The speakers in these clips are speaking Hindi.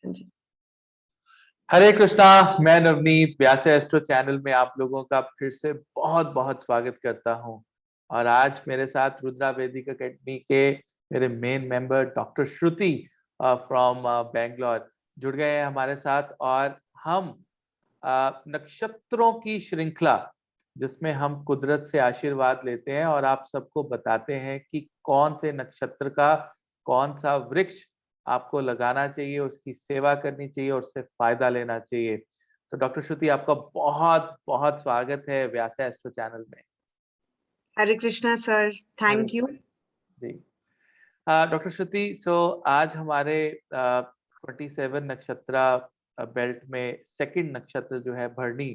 जी। हरे कृष्णा। मैं नवनीत व्यास एस्ट्रो चैनल में आप लोगों का फिर से बहुत बहुत स्वागत करता हूं। और आज मेरे साथ रुद्रा वैदिक एकेडमी के मेरे main member doctor Shruti from Bangalore जुड़ गए हैं हमारे साथ। और हम नक्षत्रों की श्रृंखला जिसमें हम कुदरत से आशीर्वाद लेते हैं और आप सबको बताते हैं कि कौन से नक्षत्र का कौन सा वृक्ष आपको लगाना चाहिए, उसकी सेवा करनी चाहिए और उससे फायदा लेना चाहिए। तो डॉक्टर श्रुति, आपका बहुत बहुत स्वागत है व्यास एस्ट्रो चैनल में। Hare Krishna sir, Hare thank you. जी। डॉक्टर श्रुति, आज हमारे 27 नक्षत्र बेल्ट में सेकंड नक्षत्र जो है भरणी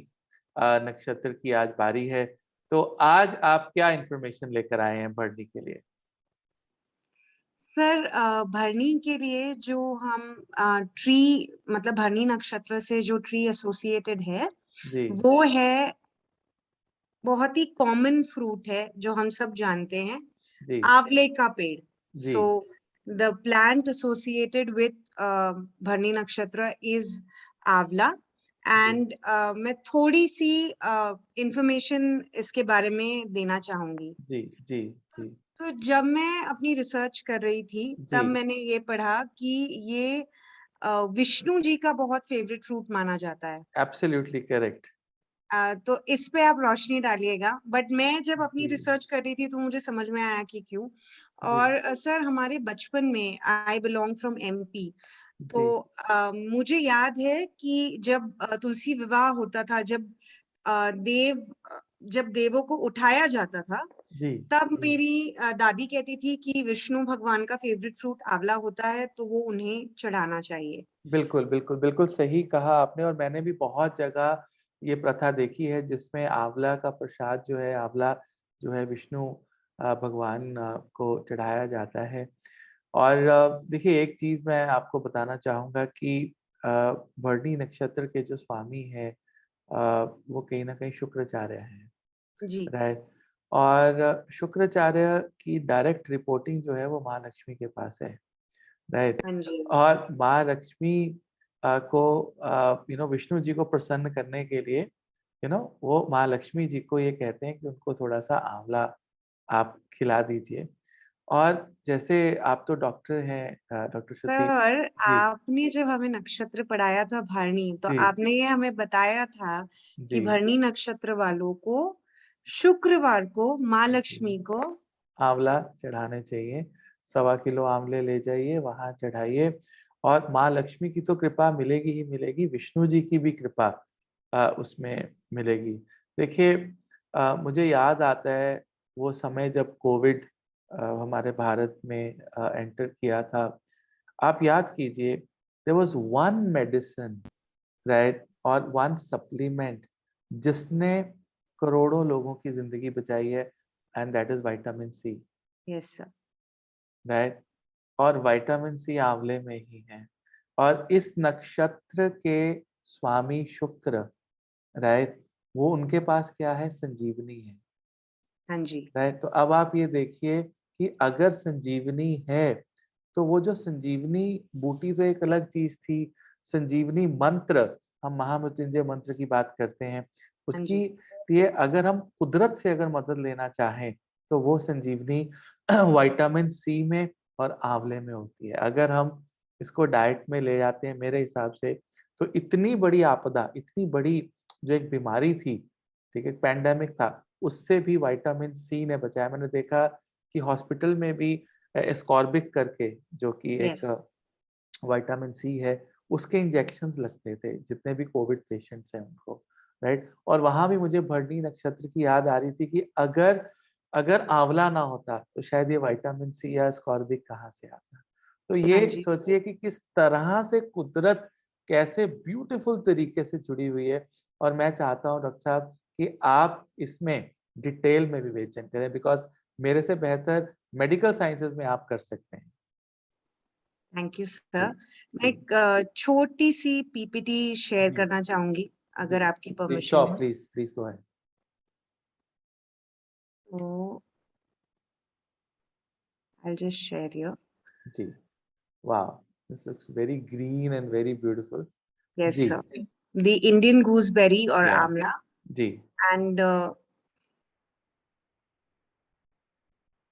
नक्षत्र की आज बारी है। तो आज आप क्या इंफॉर्मेशन लेकर आए हैं भरणी के लिए? सर, भरणी के लिए जो हम ट्री मतलब भरणी नक्षत्र से जो ट्री एसोसिएटेड है जी वो है, बहुत ही कॉमन फ्रूट है जो हम सब जानते हैं, जी आंवले का पेड़। जी so the plant associated with Bharani nakshatra is आंवला। जी एंड मैं थोड़ी सी इंफॉर्मेशन इसके बारे में देना चाहूंगी। जी जी जी तो जब मैं अपनी रिसर्च कर रही थी जी। तब मैंने ये पढ़ा कि ये विष्णु जी का बहुत फेवरेट फ्रूट माना जाता है। Absolutely correct. तो इस पे आप रोशनी डालिएगा। बट मैं जब अपनी जी रिसर्च कर रही थी तो मुझे समझ में आया कि क्यों। जी और सर, हमारे बचपन में, आई बिलोंग फ्रॉम एमपी, तो जी मुझे याद है कि जब तुलसी विवाह होता था, जब देवों को उठाया जाता था, जी तब मेरी दादी कहती थी कि विष्णु भगवान का फेवरेट फ्रूट आंवला होता है, तो वो उन्हें चढ़ाना चाहिए। बिल्कुल बिल्कुल बिल्कुल सही कहा आपने। और मैंने भी बहुत जगह ये प्रथा देखी है जिसमें आंवला का प्रसाद जो है, आंवला जो है विष्णु भगवान को चढ़ाया जाता है। और देखिए, एक चीज मैं आपको बताना चाहूंगा कि अ, भरणी नक्षत्र के जो स्वामी है वो कहीं ना कहीं शुक्राचार्य हैं, जी। राइट। और शुक्राचार्य की डायरेक्ट रिपोर्टिंग जो है वो माँ लक्ष्मी के पास है, राइट। हाँ जी। और माँ लक्ष्मी को विष्णु जी को प्रसन्न करने के लिए वो माँ लक्ष्मी जी को ये कहते हैं कि उनको थोड़ा सा आंवला आप खिला दीजिए। और जैसे आप तो डॉक्टर हैं, डॉक्टर श्रुति सर, जी आपने जब हमें नक्षत्र पढ़ाया था भरणी, तो जी आपने ये हमें बताया था जी कि भरणी नक्षत्र वालों को शुक्रवार को माँ जी लक्ष्मी को। आंवला चढ़ाने चाहिए। 1.25 किलो आंवले ले जाइए, वहां चढ़ाइए। और माँ लक्ष्मी की तो कृपा मिलेगी ही मिलेगी, विष्णु जी की भी कृपा उसमें मिलेगी। देखिए, मुझे याद आता है वो समय जब कोविड हमारे भारत में एंटर किया था। आप याद कीजिए, there was one medicine, right, और वन सप्लीमेंट जिसने करोड़ों लोगों की जिंदगी बचाई है, and that is vitamin C, yes sir. Right. और विटामिन सी आंवले में ही है। और इस नक्षत्र के स्वामी शुक्र, राइट, वो उनके पास क्या है? संजीवनी है, हाँ जी। राइट। तो अब आप ये देखिए कि अगर संजीवनी है तो वो जो संजीवनी बूटी तो एक अलग चीज थी, संजीवनी मंत्र, हम महामृत्युंजय मंत्र की बात करते हैं, हाँ उसकी जी। लिए अगर हम कुदरत से अगर मदद लेना चाहें तो वो संजीवनी विटामिन सी में और आंवले में होती है। अगर हम इसको डाइट में ले जाते हैं मेरे हिसाब से, तो इतनी बड़ी आपदा, इतनी बड़ी जो एक बीमारी थी, ठीक है, पैंडेमिक था, उससे भी विटामिन सी ने बचाया। मैंने देखा कि हॉस्पिटल में भी एस्कॉर्बिक करके, जो कि एक यस। विटामिन सी है, उसके इंजेक्शंस लगते थे जितने भी कोविड पेशेंट्स हैं उनको, राइट। और वहां भी मुझे भरणी नक्षत्र की याद आ रही थी कि अगर अगर आंवला ना होता तो शायद ये विटामिन सी या एस्कॉर्बिक कहाँ से आता। तो हाँ ये जी। सोचिए कि किस तरह से कुदरत कैसे ब्यूटीफुल तरीके से जुड़ी हुई है। और मैं चाहता हूँ डॉक्टर साहब कि आप इसमें डिटेल में विवेचन करें, बिकॉज मेरे से बेहतर मेडिकल साइंसेज में आप कर सकते हैं। थैंक यू जी सर। मैं जी एक छोटी सी पीपीटी शेयर जी करना चाहूंगी, जी अगर आपकी जी परमिशन श्योर, है। Please please go ahead. तो आई जस्ट शेयर योर। जी, वाह, This looks very green and very beautiful. Yes, ji, sir. The Indian gooseberry और Yeah. आंवला जी, and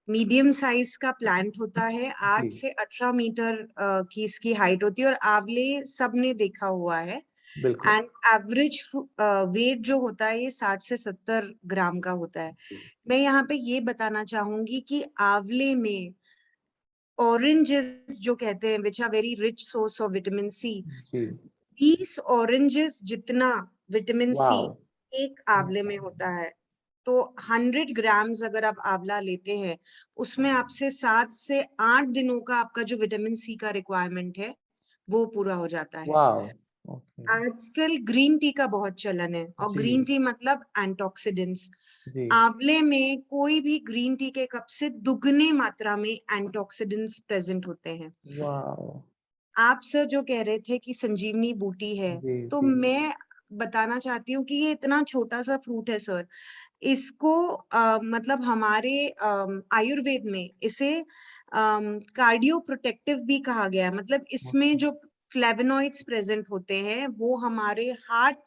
मीडियम साइज का प्लांट होता है, 8 जी, से 18 मीटर की इसकी हाइट होती है और आंवले सबने देखा हुआ है। बिल्कुल। एंड एवरेज वेट जो होता है ये 60 से 70 ग्राम का होता है। जी, मैं यहाँ पे ये बताना चाहूंगी कि आंवले में ऑरेंजेस जो कहते हैं which are very rich source of vitamin C, जी, 20 ऑरेंजेस जितना विटामिन सी वाओ! एक आंवले में होता है। तो 100 ग्राम्स अगर आप आंवला लेते हैं, उसमें आपसे 7 से 8 दिनों का आपका जो विटामिन सी का रिक्वायरमेंट है वो पूरा हो जाता है। वाओ! ओके, आजकल ग्रीन टी का बहुत चलन है और जी, ग्रीन टी मतलब एंटॉक्सिडेंट्स। जी, आंवले में कोई भी ग्रीन टी के कप से दुगने मात्रा में एंटॉक्सिडेंट्स प्रेजेंट होते हैं। वाओ! आप सर जो कह रहे थे कि संजीवनी बूटी है, जी, तो जी, मैं बताना चाहती हूँ कि ये इतना छोटा सा फ्रूट है सर। इसको मतलब हमारे आयुर्वेद में इसे कार्डियो प्रोटेक्टिव भी कहा गया है। मतलब इसमें ओके, जो फ्लेवोनॉइड्स प्रेजेंट होते हैं वो हमारे हार्ट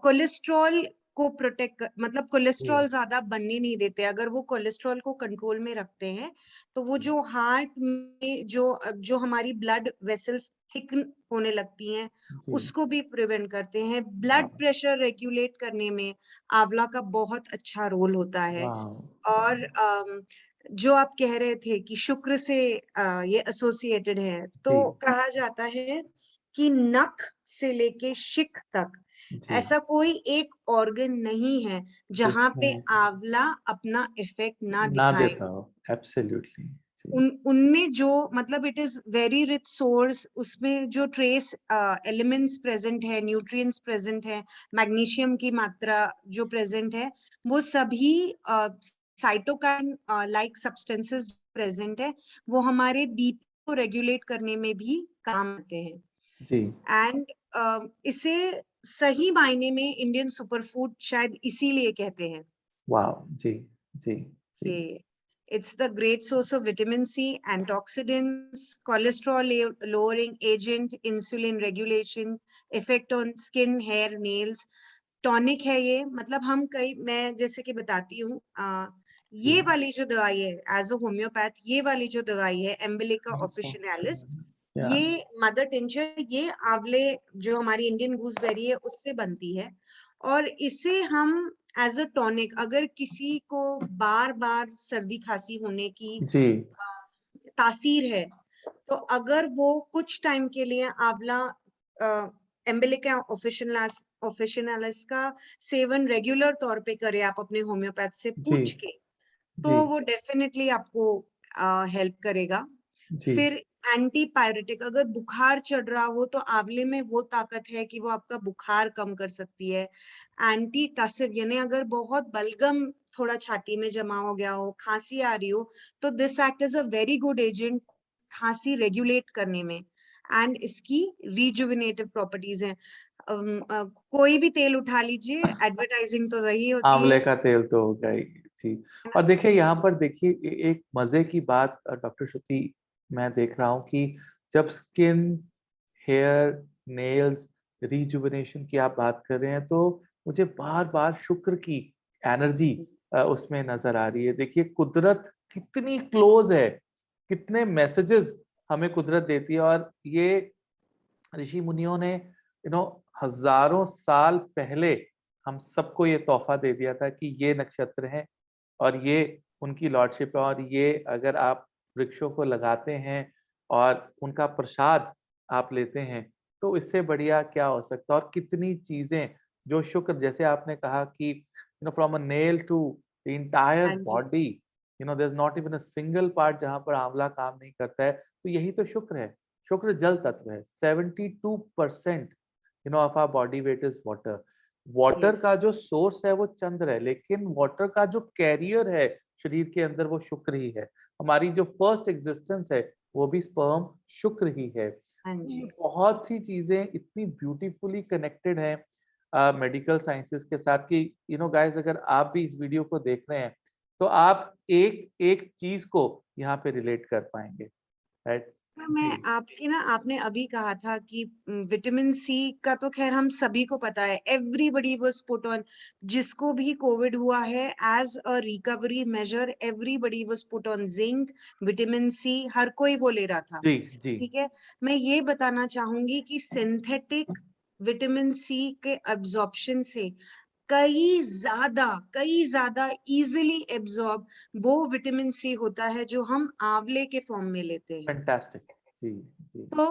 कोलेस्ट्रॉल को प्रोटेक्ट, मतलब जी, कोलेस्ट्रॉल ज्यादा बनने नहीं देते। अगर वो कोलेस्ट्रॉल को कंट्रोल में रखते हैं तो वो जो हार्ट में जो हमारी ब्लड वेसल्स थिक होने लगती हैं जी, उसको भी प्रिवेंट करते हैं। Blood wow! प्रेशर रेगुलेट करने में आंवला का बहुत अच्छा रोल होता है। वाओ! और जो आप कह रहे थे कि शुक्र से ये एसोसिएटेड है, जी, तो कहा जाता है कि नख से लेके शिख तक जी, ऐसा कोई एक ऑर्गन नहीं है जहां पे जिसमें आंवला अपना इफेक्ट ना ना दिखाए। देखा हो, एब्सोल्युटली, जी, उनमें जो मतलब it is very rich source, उसमें जो ट्रेस एलिमेंट्स प्रेजेंट है, न्यूट्रिएंट्स प्रेजेंट है, मैग्नीशियम की मात्रा जो प्रेजेंट है, वो सभी साइटोकाइन लाइक सब्सटेंसेस प्रेजेंट है, वो हमारे बीपी को रेगुलेट करने में भी काम आते हैं। जी, एंड इसे सही मायने में इंडियन सुपरफूड शायद इसीलिए कहते हैं वाओ! जी, जी, जी, कि it's the great source of vitamin C, antioxidants, lowering agent, insulin regulation, effect on skin, hair, nails, tonic है ये। मतलब हम कई, मैं जैसे कि बताती हूँ, जी, ये वाली जो दवाई है एज अ होम्योपैथ, ये वाली जो दवाई है एम्बिलिका ओके, ऑफिशिनालिस, या ये मदर टिंचर, ये आंवले जो हमारी इंडियन गूसबेरी है उससे बनती है। और इसे हम एज अ टॉनिक, अगर किसी को बार बार सर्दी खांसी होने की जी, तासीर है, तो अगर वो कुछ टाइम के लिए आंवला एम्बिलिका ऑफिशिनालिस का सेवन रेगुलर तौर पे करे आप अपने होम्योपैथ से जी, पूछ के, तो जी, वो डेफिनेटली आपको हेल्प करेगा। जी, फिर एंटी पायरेटिक, अगर बुखार चढ़ रहा हो तो आंवले में वो ताकत है कि वो आपका बुखार कम कर सकती है। एंटी टसिव, यानी अगर बहुत बलगम थोड़ा छाती में जमा हो गया हो, खांसी आ रही हो, तो this act is a very good agent खांसी रेगुलेट करने में। एंड इसकी रिजुविनेटिव प्रॉपर्टीज हैं। कोई भी तेल उठा लीजिए, एडवर्टाइजिंग तो वही होती आंवले है का तेल तो होगा ही, जी। ना। और देखिए यहाँ पर देखिए एक मज़े की बात डॉक्टर श्रुति मैं देख रहा हूँ कि जब स्किन, हेयर, नेल्स, रिजुवेनेशन की आप बात कर रहे हैं तो मुझे बार-बार शुक्र की एनर्जी उसमें नज़र आ रही है। देखिए कुदरत कितनी क्लोज़ है, कितने मैसेजेस हमें कुदरत देती है और ये ऋषि मुनियों ने हज़ारों साल पहले हम सबको ये तोहफ़ा दे दिया था कि ये नक्षत्र हैं और ये उनकी लॉर्डशिप है और ये अगर आप वृक्षों को लगाते हैं और उनका प्रसाद आप लेते हैं, तो इससे बढ़िया क्या हो सकता है और कितनी चीज़ें जो शुक्र जैसे आपने कहा कि from a nail to the entire हाँ जी। Body, there is not even a single part जहाँ पर आंवला काम नहीं करता है, तो यही तो शुक्र है। शुक्र जल तत्व है। 72% of our body weight is water. Water yes. का जो सोर्स है वो चंद्र है, लेकिन वाटर का जो कैरियर है शरीर के अंदर वो शुक्र ही है। हमारी जो फर्स्ट एग्जिस्टेंस है वो भी स्पर्म शुक्र ही है। हाँ ये जी। बहुत सी चीजें इतनी ब्यूटीफुली कनेक्टेड हैं मेडिकल साइंसेस के साथ कि गाइस अगर आप भी इस वीडियो को देख रहे हैं तो आप एक एक चीज को यहाँ पे रिलेट कर पाएंगे, राइट? मैं जी, आपकी ना आपने अभी कहा था कि विटामिन सी का तो खैर हम सभी को पता है, एवरीबॉडी वाज पुट ऑन, जिसको भी कोविड हुआ है as a recovery measure everybody was put on zinc, vitamin C, हर कोई वो ले रहा था। जी, जी, ठीक है, मैं ये बताना चाहूंगी कि सिंथेटिक विटामिन सी के अब्जॉर्प्शन से कई ज्यादा इजीली एब्जॉर्ब वो विटामिन सी होता है जो हम आंवले के फॉर्म में लेते हैं। फैंटास्टिक। जी, जी, तो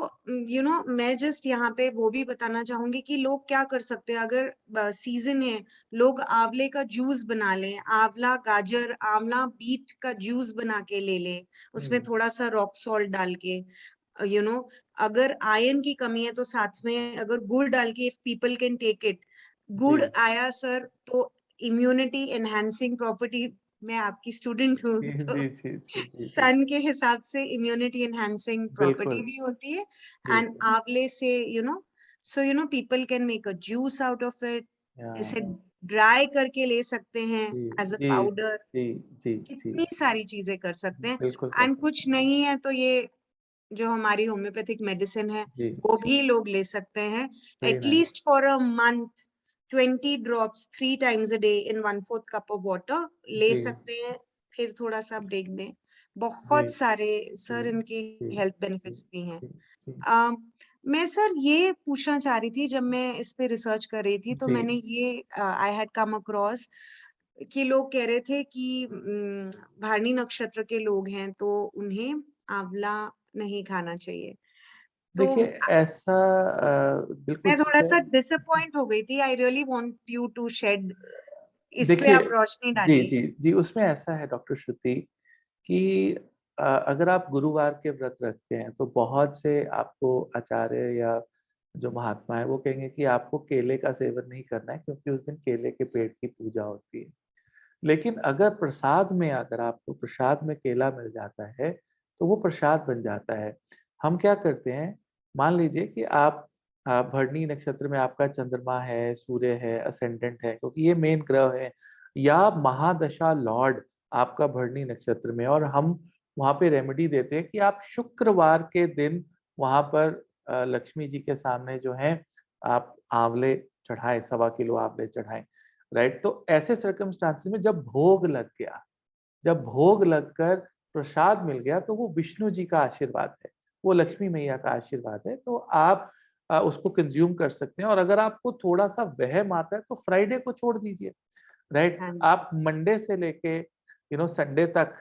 मैं जस्ट यहाँ पे वो भी बताना चाहूंगी कि लोग क्या कर सकते हैं, अगर सीजन है, लोग आंवले का जूस बना लें, आंवला गाजर आंवला बीट का जूस बना के ले लें, उसमें हुँ, थोड़ा सा रॉक सॉल्ट डाल के, यू नो अगर आयरन की कमी है तो साथ में अगर गुड़ डाल के, if people can take it, जी, गुड़ आया सर तो इम्यूनिटी एनहांसिंग प्रॉपर्टी, मैं आपकी स्टूडेंट हूँ जी, तो जी, जी, जी, जी, जी, सन के हिसाब से इम्यूनिटी एनहांसिंग प्रॉपर्टी बिल्कुल, भी होती है। एंड बिल्कुल, आंवले से so people can make a juice out of it, या इसे ड्राई करके ले सकते हैं जी, एज अ जी, पाउडर, जी, जी, जी, कितनी सारी चीजें कर सकते हैं। बिल्कुल कर एंड सकते कुछ हैं। नहीं है तो ये जो हमारी होम्योपैथिक मेडिसिन है जी, वो जी, भी लोग ले सकते हैं, very nice. At least for a month 20 drops 3 times a day in 1/4 cup of water ले जी, सकते हैं, फिर थोड़ा सा ब्रेक दें। जी, बहुत सारे जी, सर इनके जी, हेल्थ जी, बेनिफिट्स भी हैं। जी, जी, अम, मैं सर ये पूछना चाह रही थी, जब मैं इस पे रिसर्च कर रही थी तो जी, मैंने ये आई हैड कम अक्रॉस कि लोग कह रहे थे कि भरणी नक्षत्र के लोग हैं तो उन्हें आंवला नहीं खाना चाहिए। तो देखिए ऐसा बिल्कुल मैं ठीक है। थोड़ा-सा डिसअपॉइंट हो गई थी। I really want you to shed इस पे देखिए आप रोशनी जी, डालिए। जी, जी, उसमें ऐसा है डॉक्टर श्रुति कि अगर आप गुरुवार के व्रत रखते हैं, तो बहुत से आपको आचार्य या जो महात्मा है, वो कहेंगे कि आपको केले का सेवन नहीं करना है क्योंकि उस दिन केले के पेड़ की पूजा होती है। लेकिन अगर प्रसाद में अगर आपको प्रसाद में केला मिल जाता है, तो वो प्रसाद बन जाता है। हम क्या करते हैं, मान लीजिए कि आप भरणी नक्षत्र में आपका चंद्रमा है, सूर्य है, असेंडेंट है क्योंकि ये मेन ग्रह है या महादशा लॉर्ड आपका भरणी नक्षत्र में और हम वहाँ पे रेमेडी देते हैं कि आप शुक्रवार के दिन वहाँ पर लक्ष्मी जी के सामने जो है आप आँवले चढ़ाएँ, सवा किलो आँवले चढ़ाएँ। राइट? तो ऐसे सर्कमस्टांसेस में जब भोग लगकर प्रसाद मिल गया तो वो विष्णु जी का आशीर्वाद है, वो लक्ष्मी मैया का आशीर्वाद है, तो आप उसको कंज़्यूम कर सकते हैं और अगर आपको थोड़ा-सा वहम आता है तो फ्राइडे को छोड़ दीजिए, राइट? हाँ जी, आप मंडे से लेके संडे तक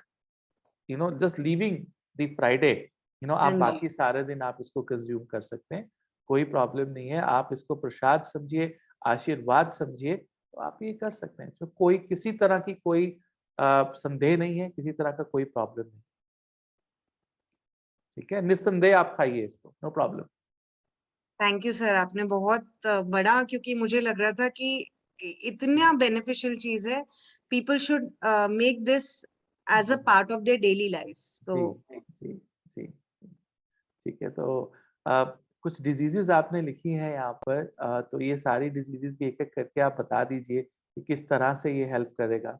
जस्ट लीविंग द फ्राइडे हाँ आप जी। बाकी सारे दिन आप इसको कंज़्यूम कर सकते हैं, कोई प्रॉब्लम नहीं है, आप इसको प्रसाद समझिए, आशीर्वाद समझिए, तो आप ये कर सकते हैं। इसमें कोई किसी तरह की कोई संदेह नहीं है, किसी तरह का कोई प्रॉब्लम नहीं, ठीक है? निस्संदेह आप खाइए इसको, no problem. Thank you sir, आपने बहुत बड़ा, क्योंकि मुझे लग रहा था कि इतना बेनिफिशियल चीज़ है, people should make this as a जी, part of their daily life. तो जी, जी, जी, जी, ठीक है, तो अ, कुछ डिज़ीज़ेज़ आपने लिखी हैं यहाँ पर तो ये सारी डिज़ीज़ेज़ भी एक-एक करके आप बता दीजिए कि किस तरह से ये हेल्प करेगा?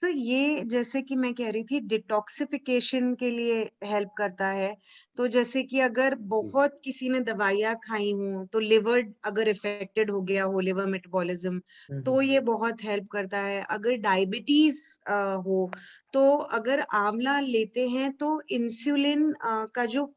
तो ये जैसे कि मैं कह रही थी, डिटॉक्सिफिकेशन के लिए हेल्प करता है। तो जैसे कि अगर जी। बहुत किसी ने दवाइयाँ खाई हों, तो लिवर अगर इफ़ेक्टेड हो गया हो, लिवर मेटाबॉलिज़्म, हुँ, हुँ, तो हुँ। ये बहुत हेल्प करता है। अगर डायबिटीज़ हो, तो अगर आंवला लेते हैं तो इंसुलिन का जो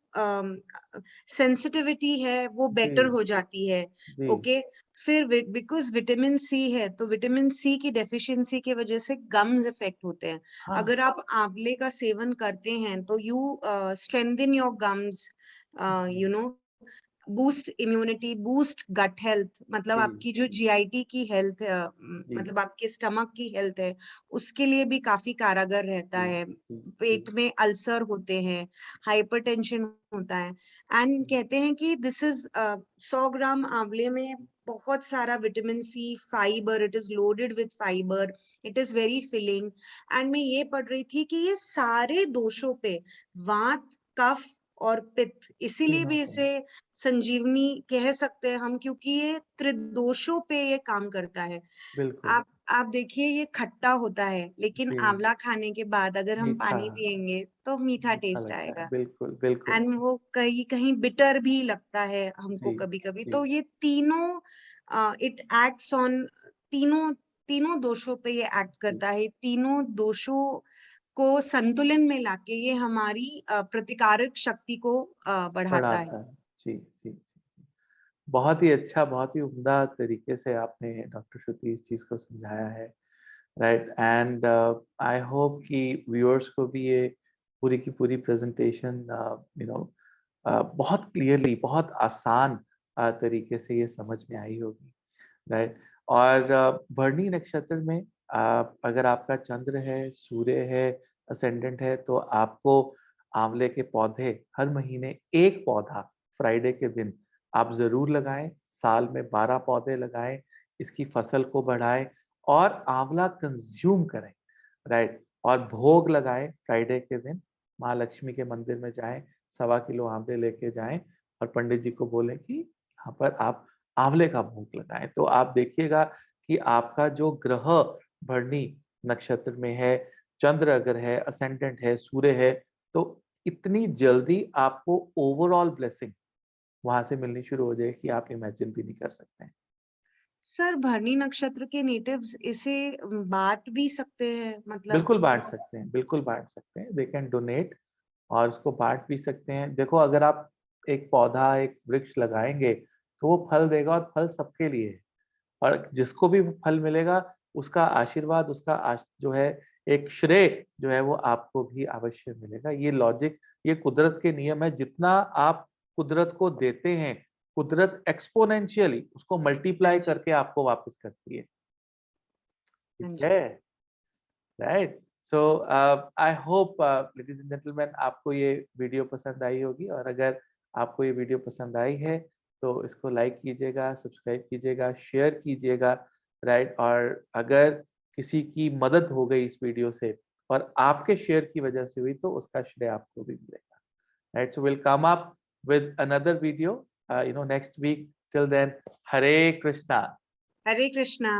सेंसिटिविटी है वो जी, बेटर हो जाती है। जी। ओके? फिर बिकॉज़ विटामिन सी है, तो विटामिन सी की डेफिशिएंसी की वजह से गम्स इफेक्ट होते हैं। हाँ, अगर आप आंवले का सेवन करते हैं तो यू स्ट्रेंथन योर गम्स, जी, you know boost immunity, boost gut health, मतलब जी, आपकी जो जीआईटी की हेल्थ है, जी, मतलब आपके स्टमक की हेल्थ है, उसके लिए भी काफी कारगर रहता जी, है। जी, जी, पेट में अल्सर होते हैं, हाइपरटेंशन होता है। एंड कहते हैं कि दिस इज 100 ग्राम आंवले में बहुत सारा vitamin C, fibre, it is loaded with fibre, it is very filling. And मैं ये पढ़ रही थी कि ये सारे दोषों पे, वात, कफ और पित्त, इसीलिए तीनों भी पे, इसे संजीवनी कह सकते हैं हम, क्योंकि ये त्रिदोषों पे ये काम करता है। बिल्कुल। आप देखिए ये खट्टा होता है, लेकिन जी, आंवला खाने के बाद अगर हम मीठा, पानी पिएँगे तो मीठा मीठा टेस्ट लगता है, आएगा। बिल्कुल, बिल्कुल। एंड वो कहीं कहीं बिटर भी लगता है हमको जी, कभी-कभी। जी, तो ये तीनों इट एक्ट्स ऑन तीनों तीनों दोषों पे ये एक्ट जी, करता है। तीनों दोषों को संतुलन में लाके ये हमारी प्रतिकारक शक्ति को बढ़ाता है। बढ़ाता है। जी, जी, जी। बहुत ही अच्छा, बहुत ही उम्दा तरीके से आपने डॉक्टर श्रुति इस चीज़ को समझाया है, राइट? एंड आई होप कि व्यूअर्स को भी ये पूरी की पूरी प्रेज़ेंटेशन यू नो बहुत क्लियरली, बहुत आसान तरीके से ये समझ में आई होगी, राइट? और भरणी नक्षत्र में अगर आपका चंद्र है, सूर्य है, असेंडेंट है, तो आपको आंवले के पौधे हर महीने 1 पौधा फ्राइडे के दिन आप ज़रूर लगाएँ, साल में 12 पौधे लगाएँ, इसकी फसल को बढ़ाएँ और आंवला कंज़्यूम करें, राइट? और भोग लगाएँ फ्राइडे के दिन, माँ लक्ष्मी के मंदिर में जाएँ, सवा किलो आंवले लेके जाएँ और पंडित जी को बोलें कि यहाँ पर आप आंवले का भोग लगाएँ। तो आप देखिएगा कि आपका जो ग्रह भरणी नक्षत्र में है, चंद्र अगर है, असेंडेंट है, सूर्य है, तो इतनी जल्दी आपको ओवरऑल ब्लेसिंग वहाँ से मिलनी शुरू हो जाएगी कि आप इमेजिन भी नहीं कर सकते हैं। सर भरनी नक्षत्र के नेटिव्स इसे बाँट भी सकते हैं मतलब बिल्कुल बाँट सकते हैं, बिल्कुल बाँट सकते हैं। दे कैन डोनेट और उसको बाँट भी सकते हैं। देखो अगर आप एक पौधा, एक वृक्ष लगाएँगे, तो वो फल देगा और फल सबके लिए है। और जिसको भी फल मिलेगा, उसका आशीर्वाद, उसका जो है एक श्रेय जो है वो आपको भी अवश्य मिलेगा। ये लॉजिक, ये कुदरत के नियम है, जितना आप कुदरत को देते हैं, कुदरत एक्स्पोनेंशियली उसको हाँ मल्टीप्लाई जी, करके आपको वापस करती है। ठीक हाँ जी। है? Right? So I hope ladies and gentleman आपको ये वीडियो पसंद आई होगी और अगर आपको ये वीडियो पसंद आई है, तो इसको लाइक कीजिएगा, सब्सक्राइब कीजिएगा, शेयर कीजिएगा, राइट? और अगर किसी की मदद हो गई इस वीडियो से और आपके शेयर की वजह से हुई, तो उसका श्रेय आपको भी मिलेगा, right? So will come up with another video, next week. Till then, Hare Krishna. Hare Krishna.